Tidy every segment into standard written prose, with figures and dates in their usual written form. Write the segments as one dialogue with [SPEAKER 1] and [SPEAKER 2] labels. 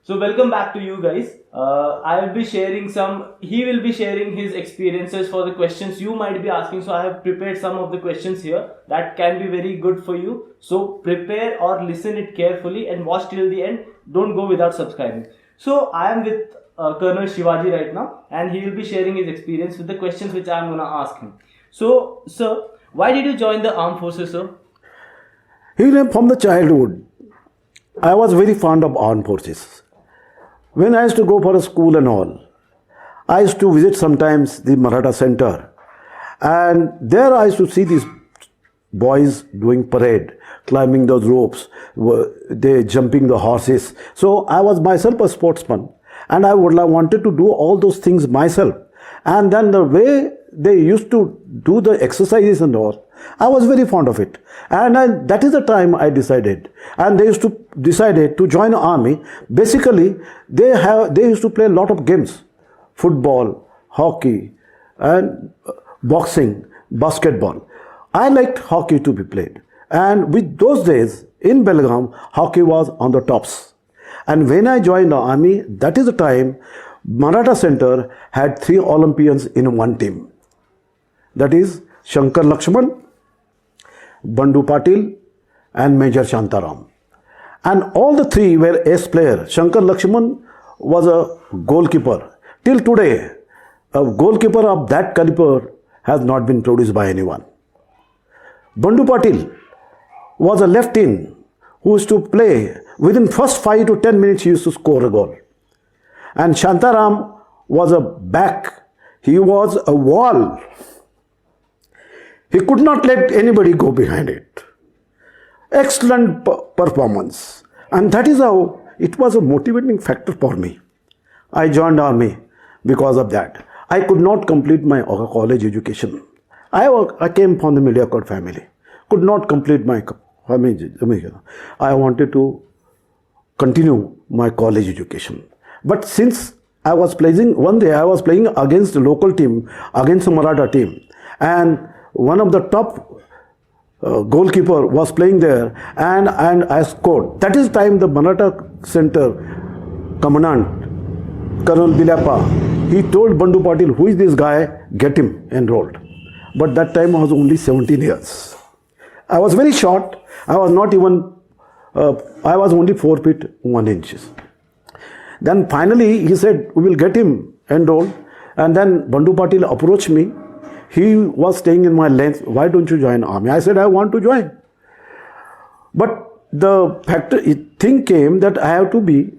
[SPEAKER 1] So welcome back to you guys. I will be sharing he will be sharing his experiences for the questions you might be asking. So I have prepared some of the questions here that can be very good for you. So prepare or listen it carefully and watch till the end. Don't go without subscribing. So I am with Colonel Shivaji right now, and he will be sharing his experience with the questions which I am gonna ask him. So, sir, why did you join the armed forces, sir?
[SPEAKER 2] From the childhood, I was very fond of armed forces. When I used to go for a school and all, I used to visit sometimes the Maratha Center, and there I used to see these boys doing parade, climbing those ropes, they jumping the horses. So I was myself a sportsman, and I wanted to do all those things myself. And then the way they used to do the exercises and all, I was very fond of it. And that is the time I decided. And they decided to join the army. Basically, they used to play a lot of games. Football, hockey, and boxing, basketball. I liked hockey to be played. And with those days, in Belgaum, hockey was on the tops. And when I joined the army, that is the time Maratha Center had 3 Olympians in one team. That is Shankar Lakshman, Bandu Patil, and Major Shantaram. And all the 3 were ace players. Shankar Lakshman was a goalkeeper. Till today, a goalkeeper of that caliber has not been produced by anyone. Bandu Patil was a left-in who used to play. Within first 5 to 10 minutes, he used to score a goal. And Shantaram was a back. He was a wall. He could not let anybody go behind it. Excellent performance. And that is how it was a motivating factor for me. I joined army because of that. I could not complete my college education. I came from the mediocre family. Could not complete my family. I wanted to continue my college education. But since one day I was playing against the local team, against the Maratha team, and one of the top goalkeeper was playing there, and I scored. That is time the Maratha Center commandant, Colonel Bilapa, he told Bandu Patil, who is this guy, get him enrolled. But that time I was only 17 years. I was very short. I was not even, I was only 4 feet 1 inches. Then finally he said, we will get him enrolled. And then Bandu Patil approached me. He was staying in my length. Why don't you join army? I said, I want to join. But the thing came that I have to be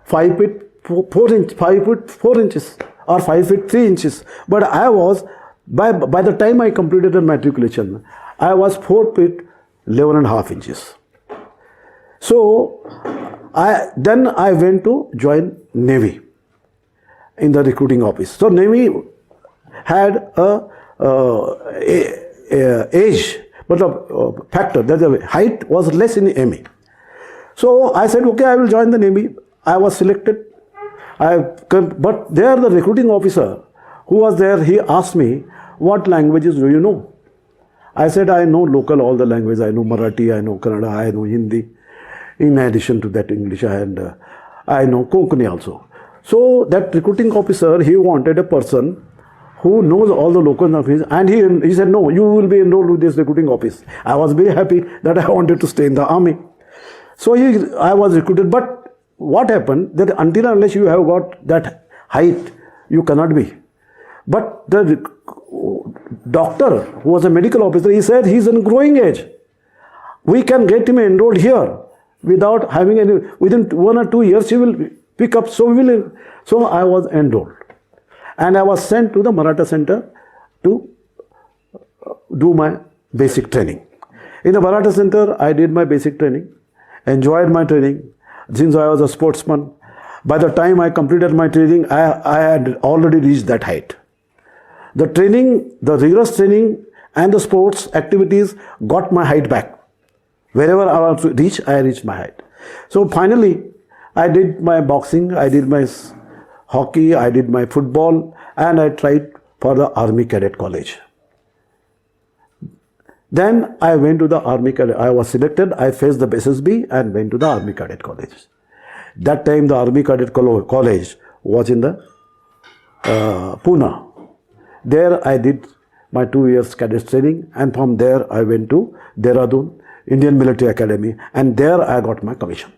[SPEAKER 2] 5 feet 4 inches or 5 feet 3 inches. But I was, by the time I completed the matriculation, I was 4 feet 11.5 inches. So then I went to join Navy in the recruiting office. So Navy had age, but the factor that the height was less in Army. So I said, okay, I will join the Navy. I was selected. But there the recruiting officer who was there, he asked me, what languages do you know? I said, I know local all the languages. I know Marathi, I know Kannada, I know Hindi. In addition to that, English, and I know Konkani also. So that recruiting officer, he wanted a person who knows all the local languages, and he said, no, you will be enrolled with this recruiting office. I was very happy that I wanted to stay in the army. So I was recruited, but what happened, that until unless you have got that height, you cannot be. But the doctor, who was a medical officer, he said, he's in growing age. We can get him enrolled here. Without having any, within 1 or 2 years, he will pick up. So I was enrolled, and I was sent to the Maratha Center to do my basic training. In the Maratha Center, I did my basic training, enjoyed my training. Since I was a sportsman, by the time I completed my training, I had already reached that height. The training, the rigorous training, and the sports activities got my height back. Wherever I was to reach, I reached my height. So finally, I did my boxing, I did my hockey, I did my football, and I tried for the Army Cadet College. Then I went to the Army Cadet. I was selected. I faced the SSB and went to the Army Cadet College. That time the Army Cadet College was in the Pune. There I did my 2 years cadet training, and from there I went to Dehradun, Indian Military Academy, and there I got my commission.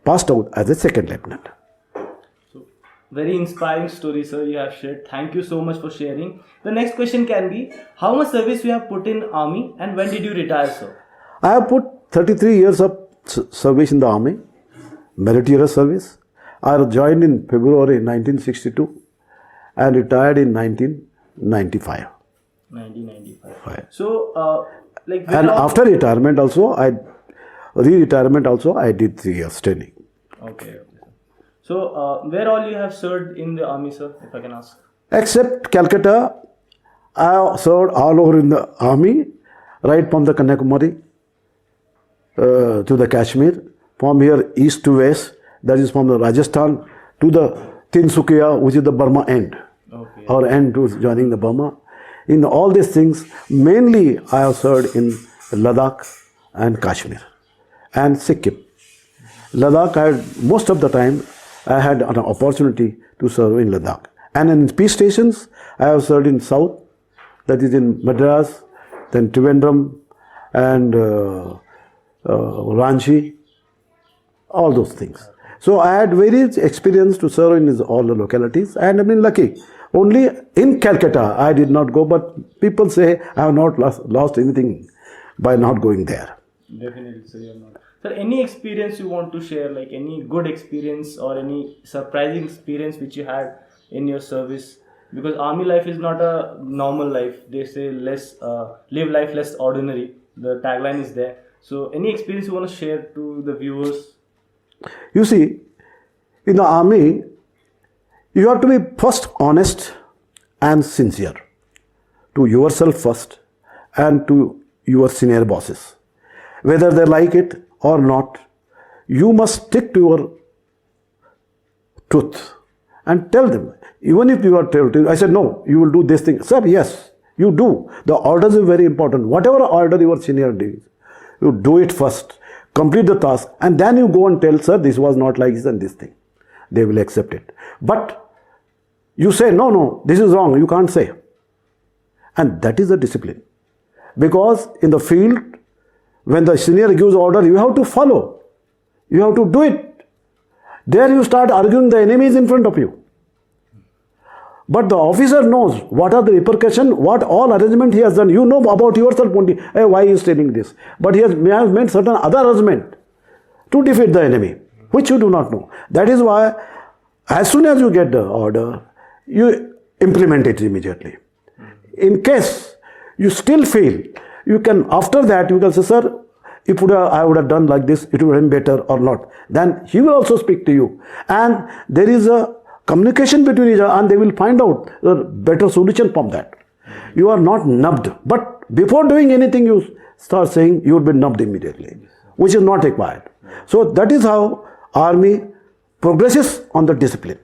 [SPEAKER 2] Passed out as a second lieutenant.
[SPEAKER 1] So, very inspiring story, sir, you have shared. Thank you so much for sharing. The next question can be, how much service you have put in army and when did you retire, sir?
[SPEAKER 2] I have put 33 years of service in the army, meritorious service. I joined in February 1962 and retired in 1995.
[SPEAKER 1] 1995. So,
[SPEAKER 2] and after retirement also, re-retirement also, I did 3 years training.
[SPEAKER 1] Okay. So, where all you have served in the army, sir, if I can ask?
[SPEAKER 2] Except Calcutta, I served all over in the army, right from the Kanyakumari to the Kashmir, from here east to west, that is from the Rajasthan to the Tinsukia, which is the Burma end.
[SPEAKER 1] Okay.
[SPEAKER 2] Our end to joining the Burma. In all these things, mainly I have served in Ladakh and Kashmir and Sikkim. Ladakh, most of the time, I had an opportunity to serve in Ladakh. And in peace stations, I have served in South, that is in Madras, then Trivandrum and Ranchi, all those things. So I had various experience to serve in all the localities, and I've been lucky. Only in Calcutta I did not go, but people say I have not lost anything by not going there.
[SPEAKER 1] Definitely, sir, you are not. Sir, any experience you want to share, like any good experience or any surprising experience which you had in your service? Because army life is not a normal life. They say live life less ordinary. The tagline is there. So, any experience you want to share to the viewers?
[SPEAKER 2] You see, in the army, you have to be first honest and sincere to yourself first and to your senior bosses. Whether they like it or not, you must stick to your truth and tell them. Even if you are told, I said, no, you will do this thing. Sir, yes, you do. The orders are very important. Whatever order your senior gives, you do it first. Complete the task, and then you go and tell, sir, this was not like this and this thing. They will accept it. But you say, no, this is wrong, you can't say. And that is the discipline. Because in the field, when the senior gives order, you have to follow. You have to do it. There you start arguing, the enemy is in front of you. But the officer knows what are the repercussions, what all arrangement he has done. You know about yourself only, hey, why he is telling this. But he has made certain other arrangement to defeat the enemy, which you do not know. That is why, as soon as you get the order, you implement it immediately. In case you still fail, you can, after that, you can say, sir, if I would have done like this, it would have been better or not. Then he will also speak to you. And there is a communication between each other, and they will find out a better solution from that. You are not nubbed. But before doing anything, you start saying you will be nubbed immediately, which is not required. So that is how army progresses on the discipline.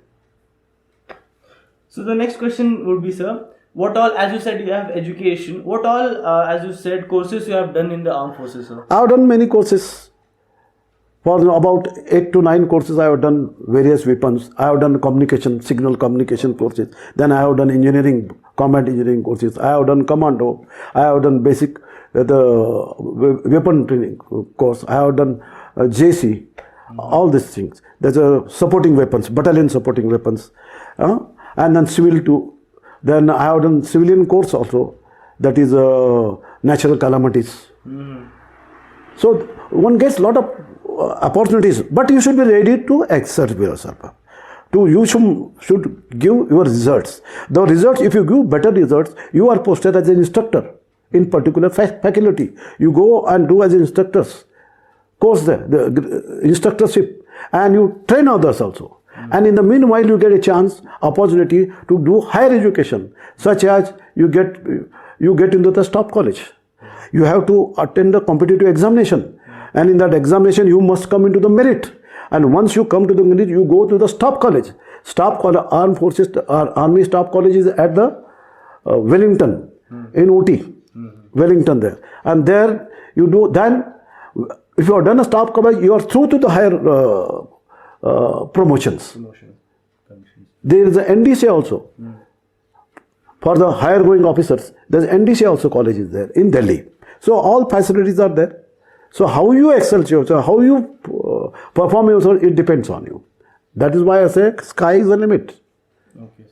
[SPEAKER 1] So the next question would be, sir, what all, as you said, you have education. What all, as you said, courses you have done in the armed forces, sir?
[SPEAKER 2] I have done many courses. For about 8 to 9 courses, I have done various weapons. I have done communication, signal communication courses. Then I have done engineering, combat engineering courses. I have done commando. I have done basic weapon training course. I have done JC. All these things. There's a supporting weapons, battalion supporting weapons, and then civil too. Then I have done civilian course also. That is natural calamities. So one gets a lot of opportunities, but you should be ready to exert yourself. You should give your results. The results, if you give better results, you are posted as an instructor in particular faculty. You go and do as an instructor's course there, the instructorship, and you train others also. And in the meanwhile, you get a chance, opportunity to do higher education, such as you get into the staff college. You have to attend the competitive examination. And in that examination, you must come into the merit. And once you come to the merit, you go to the staff college. Staff college, armed forces, army staff college is at the Wellington, in Ooty, Wellington there. And there you do, then If you have done a staff college, you are through to the higher promotions.
[SPEAKER 1] Promotion. Conditions.
[SPEAKER 2] There is a NDC also. For the higher going officers, there's NDC also college is there in Delhi. So all facilities are there. So how you excel yourself, how you perform yourself, it depends on you. That is why I say sky is the limit.
[SPEAKER 1] Okay.